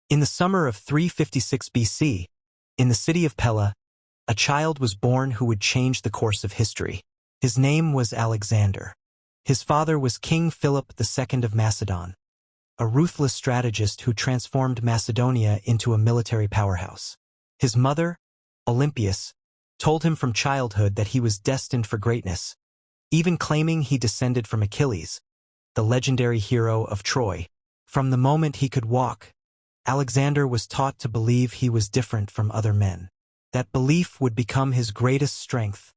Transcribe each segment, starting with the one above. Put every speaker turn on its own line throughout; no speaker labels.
In the summer of 356 BC, in the city of Pella, a child was born who would change the course of history. His name was Alexander. His father was King Philip II of Macedon, a ruthless strategist who transformed Macedonia into a military powerhouse. His mother, Olympias, told him from childhood that he was destined for greatness, even claiming he descended from Achilles, the legendary hero of Troy. From the moment he could walk, Alexander was taught to believe he was different from other men. That belief would become his greatest strength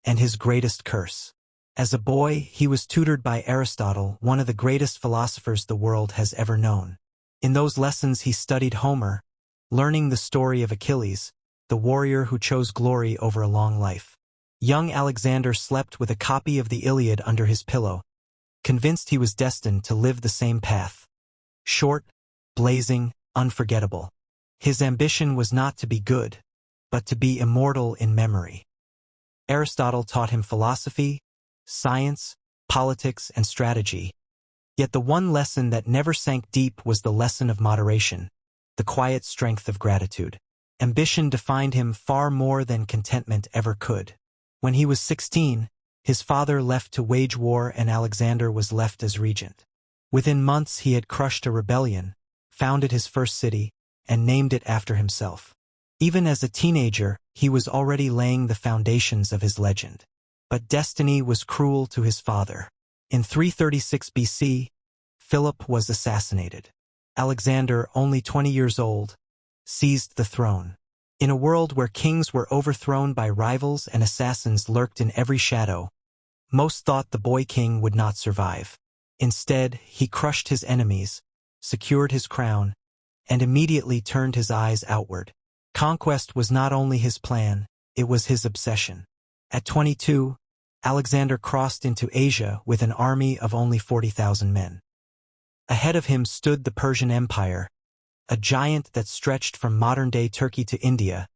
and his greatest curse. As a boy, he was tutored by Aristotle, one of the greatest philosophers the world has ever known. In those lessons he studied Homer, learning the story of Achilles, the warrior who chose glory over a long life. Young Alexander slept with a copy of the Iliad under his pillow, convinced he was destined to live the same path. Short, blazing, unforgettable. His ambition was not to be good, but to be immortal in memory. Aristotle taught him philosophy, science, politics, and strategy. Yet the one lesson that never sank deep was the lesson of moderation, the quiet strength of gratitude. Ambition defined him far more than contentment ever could. When he was 16, his father left to wage war and Alexander was left as regent. Within months he had crushed a rebellion, founded his first city, and named it after himself. Even as a teenager, he was already laying the foundations of his legend. But destiny was cruel to his father. In 336 BC, Philip was assassinated. Alexander, only 20 years old, seized the throne. In a world where kings were overthrown by rivals and assassins lurked in every shadow, most thought the boy king would not survive. Instead, he crushed his enemies, secured his crown, and immediately turned his eyes outward. Conquest was not only his plan, it was his obsession. At 22, Alexander crossed into Asia with an army of only 40,000 men. Ahead of him stood the Persian Empire, a giant that stretched from modern-day Turkey to India,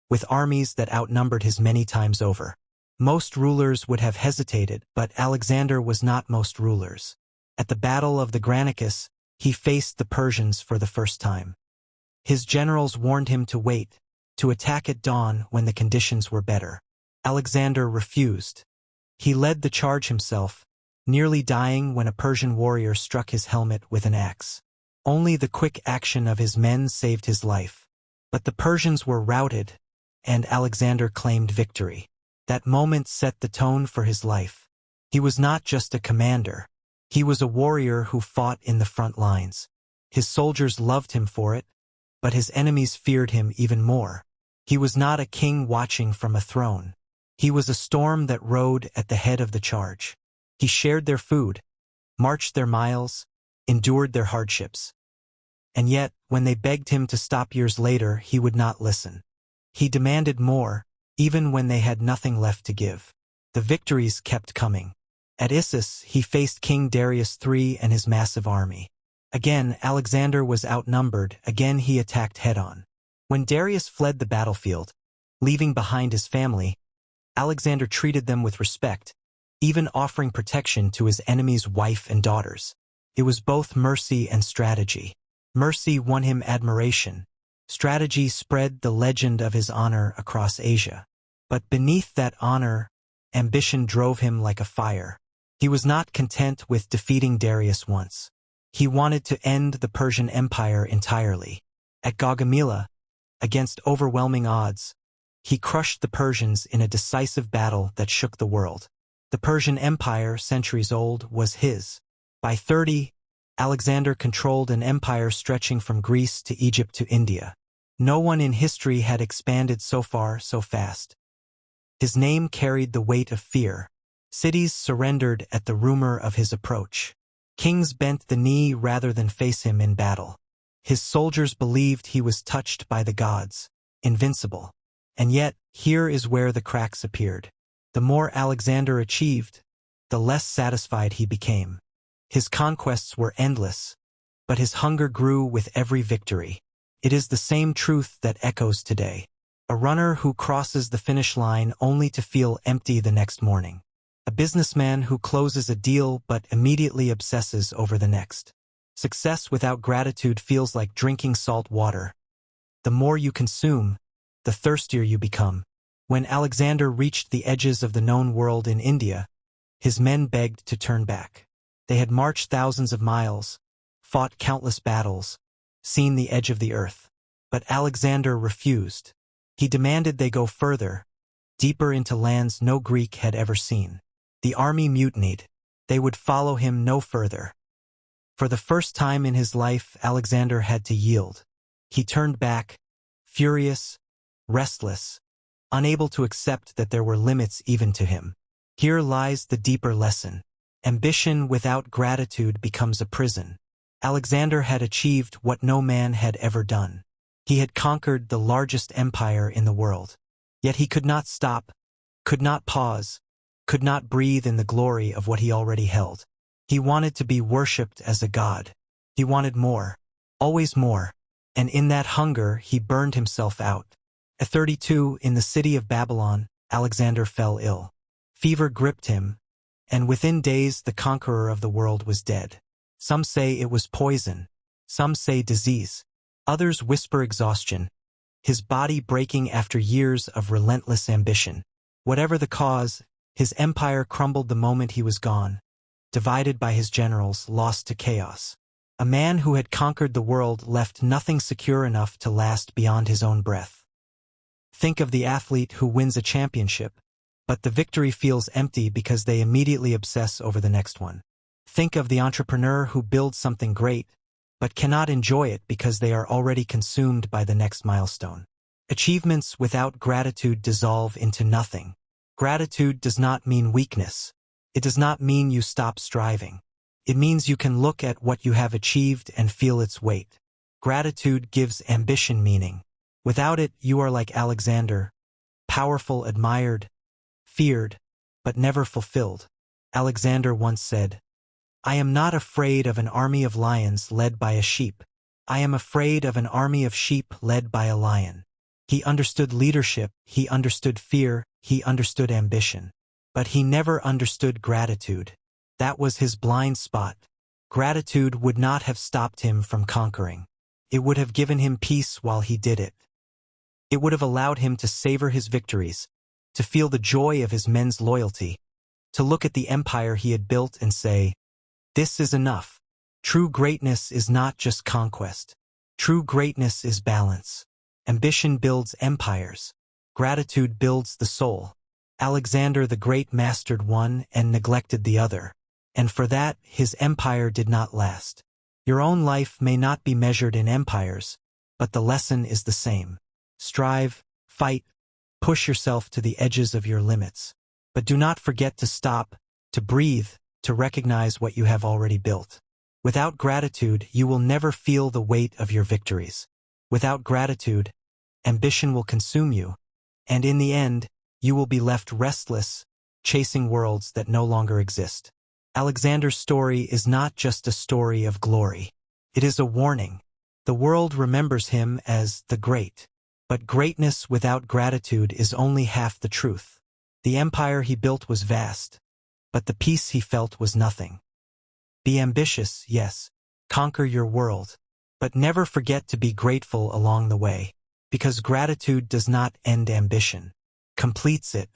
with armies that outnumbered his many times over. Most rulers would have hesitated, but Alexander was not most rulers. At the Battle of the Granicus, he faced the Persians for the first time. His generals warned him to wait, to attack at dawn when the conditions were better. Alexander refused. He led the charge himself, nearly dying when a Persian warrior struck his helmet with an axe. Only the quick action of his men saved his life. But the Persians were routed, and Alexander claimed victory. That moment set the tone for his life. He was not just a commander. He was a warrior who fought in the front lines. His soldiers loved him for it, but his enemies feared him even more. He was not a king watching from a throne. He was a storm that rode at the head of the charge. He shared their food, marched their miles, endured their hardships. And yet, when they begged him to stop years later, he would not listen. He demanded more, even when they had nothing left to give. The victories kept coming. At Issus, he faced King Darius III and his massive army. Again, Alexander was outnumbered. Again, he attacked head-on. When Darius fled the battlefield, leaving behind his family, Alexander treated them with respect, even offering protection to his enemy's wife and daughters. It was both mercy and strategy. Mercy won him admiration. Strategy spread the legend of his honor across Asia. But beneath that honor, ambition drove him like a fire. He was not content with defeating Darius once. He wanted to end the Persian Empire entirely. At Gaugamela, against overwhelming odds, he crushed the Persians in a decisive battle that shook the world. The Persian Empire, centuries old, was his. By 30, Alexander controlled an empire stretching from Greece to Egypt to India. No one in history had expanded so far so fast. His name carried the weight of fear. Cities surrendered at the rumor of his approach. Kings bent the knee rather than face him in battle. His soldiers believed he was touched by the gods, invincible. And yet, here is where the cracks appeared. The more Alexander achieved, the less satisfied he became. His conquests were endless, but his hunger grew with every victory. It is the same truth that echoes today. A runner who crosses the finish line only to feel empty the next morning. A businessman who closes a deal but immediately obsesses over the next. Success without gratitude feels like drinking salt water. The more you consume, the thirstier you become. When Alexander reached the edges of the known world in India, his men begged to turn back. They had marched thousands of miles, fought countless battles, seen the edge of the earth. But Alexander refused. He demanded they go further, deeper into lands no Greek had ever seen. The army mutinied. They would follow him no further. For the first time in his life, Alexander had to yield. He turned back, furious, restless, unable to accept that there were limits even to him. Here lies the deeper lesson. Ambition without gratitude becomes a prison. Alexander had achieved what no man had ever done. He had conquered the largest empire in the world. Yet he could not stop, could not pause, could not breathe in the glory of what he already held. He wanted to be worshipped as a god. He wanted more, always more, and in that hunger he burned himself out. At 32, in the city of Babylon, Alexander fell ill. Fever gripped him, and within days the conqueror of the world was dead. Some say it was poison, some say disease. Others whisper exhaustion, his body breaking after years of relentless ambition. Whatever the cause, his empire crumbled the moment he was gone, divided by his generals, lost to chaos. A man who had conquered the world left nothing secure enough to last beyond his own breath. Think of the athlete who wins a championship, but the victory feels empty because they immediately obsess over the next one. Think of the entrepreneur who builds something great, but cannot enjoy it because they are already consumed by the next milestone. Achievements without gratitude dissolve into nothing. Gratitude does not mean weakness. It does not mean you stop striving. It means you can look at what you have achieved and feel its weight. Gratitude gives ambition meaning. Without it, you are like Alexander, powerful, admired, feared, but never fulfilled. Alexander once said, "I am not afraid of an army of lions led by a sheep. I am afraid of an army of sheep led by a lion." He understood leadership, he understood fear, he understood ambition. But he never understood gratitude. That was his blind spot. Gratitude would not have stopped him from conquering. It would have given him peace while he did it. It would have allowed him to savor his victories, to feel the joy of his men's loyalty, to look at the empire he had built and say, "This is enough." True greatness is not just conquest. True greatness is balance. Ambition builds empires. Gratitude builds the soul. Alexander the Great mastered one and neglected the other. And for that, his empire did not last. Your own life may not be measured in empires, but the lesson is the same. Strive, fight, push yourself to the edges of your limits. But do not forget to stop, to breathe, to recognize what you have already built. Without gratitude, you will never feel the weight of your victories. Without gratitude, ambition will consume you, and in the end, you will be left restless, chasing worlds that no longer exist. Alexander's story is not just a story of glory. It is a warning. The world remembers him as the Great. But greatness without gratitude is only half the truth. The empire he built was vast, but the peace he felt was nothing. Be ambitious, yes, conquer your world, but never forget to be grateful along the way, because gratitude does not end ambition, completes it.